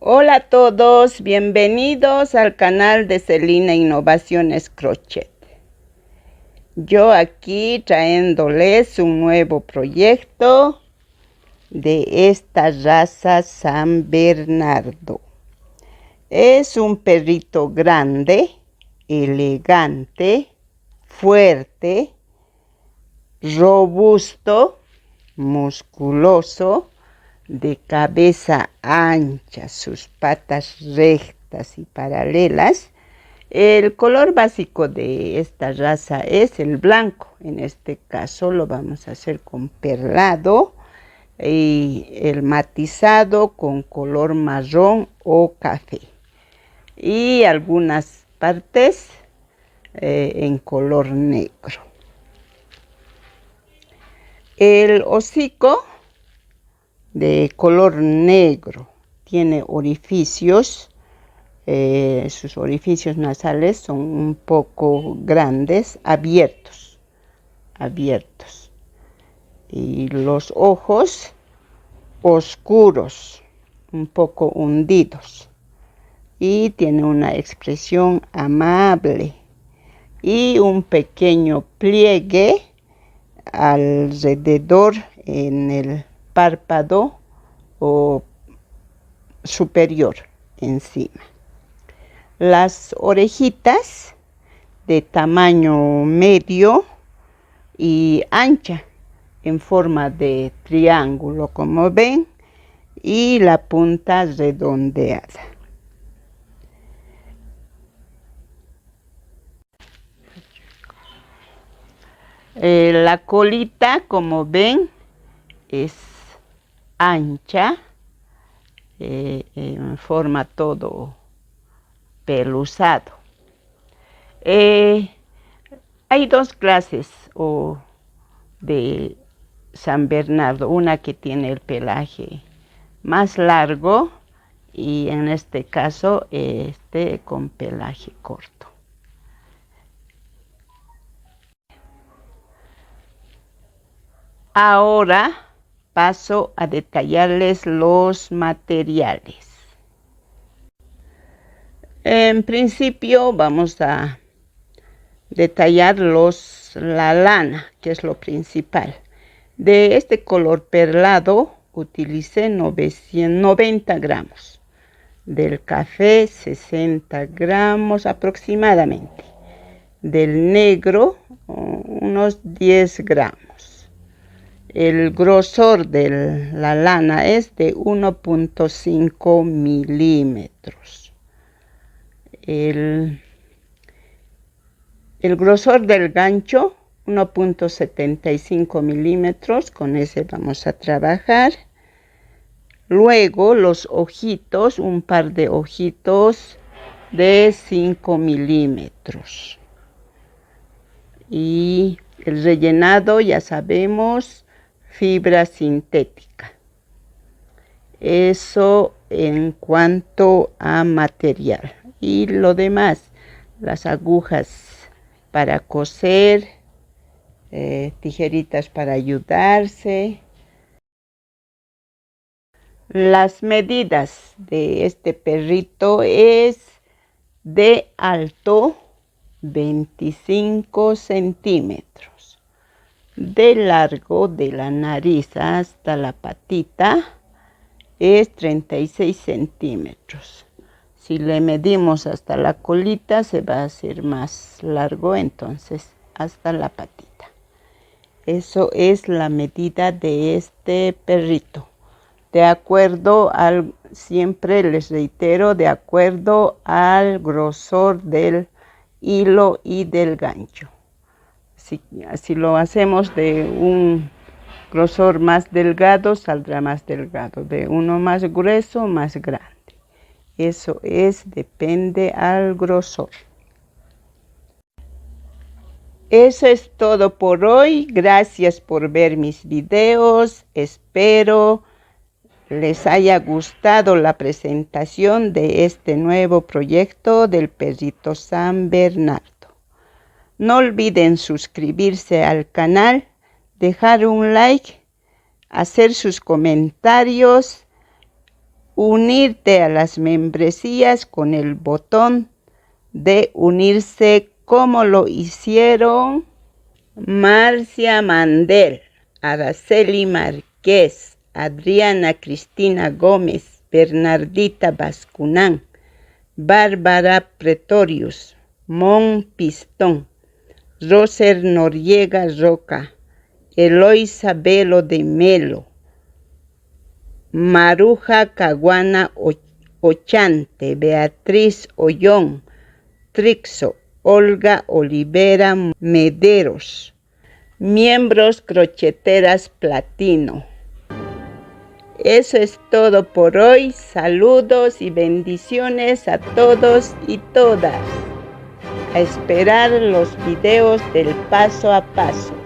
Hola a todos, bienvenidos al canal de Celina Innovaciones Crochet. Yo aquí trayéndoles un nuevo proyecto de esta raza San Bernardo. Es un perrito grande, elegante, fuerte, robusto, musculoso, de cabeza ancha, sus patas rectas y paralelas. El color básico de esta raza es el blanco. En este caso lo vamos a hacer con perlado y el matizado con color marrón o café. Y algunas partes en color negro. El hocico de color negro tiene orificios. Sus orificios nasales son un poco grandes, abiertos. Y los ojos oscuros, un poco hundidos. Y tiene una expresión amable y un pequeño pliegue alrededor en el párpado o superior encima. Las orejitas de tamaño medio y ancha en forma de triángulo, como ven, y la punta redondeada. La colita, como ven, es ancha, en forma todo peluzado. Hay dos clases de San Bernardo, una que tiene el pelaje más largo y en este caso con pelaje corto. Ahora paso a detallarles los materiales. En principio vamos a detallar la lana, que es lo principal. De este color perlado utilicé 90 gramos. Del café 60 gramos aproximadamente. Del negro unos 10 gramos. El grosor de la lana es de 1.5 milímetros. El grosor del gancho 1.75 milímetros, con ese vamos a trabajar. Luego los ojitos, un par de ojitos de 5 milímetros. Y el rellenado, ya sabemos, fibra sintética. Eso en cuanto a material. Y lo demás, las agujas para coser, tijeritas para ayudarse. Las medidas de este perrito es de alto 25 centímetros, de largo de la nariz hasta la patita es 36 centímetros. Si le medimos hasta la colita se va a hacer más largo, entonces hasta la patita. Eso es la medida de este perrito. De acuerdo siempre les reitero, de acuerdo al grosor del hilo y del gancho. Si lo hacemos de un grosor más delgado, saldrá más delgado. De uno más grueso, más grande. Eso depende al grosor. Eso es todo por hoy. Gracias por ver mis videos. Espero les haya gustado la presentación de este nuevo proyecto del perrito San Bernardo. No olviden suscribirse al canal, dejar un like, hacer sus comentarios unirte a las membresías con el botón de unirse, como lo hicieron Marcia Mandel, Araceli Márquez, Adriana Cristina Gómez, Bernardita Bascunán, Bárbara Pretorius, Mon Pistón, Roser Noriega Roca, Eloisa Velo de Melo, Maruja Caguana Ochante, Beatriz Ollón, Trixo, Olga Olivera Mederos. Miembros crocheteras platino. Eso es todo por hoy. Saludos y bendiciones a todos y todas. A esperar los videos del paso a paso.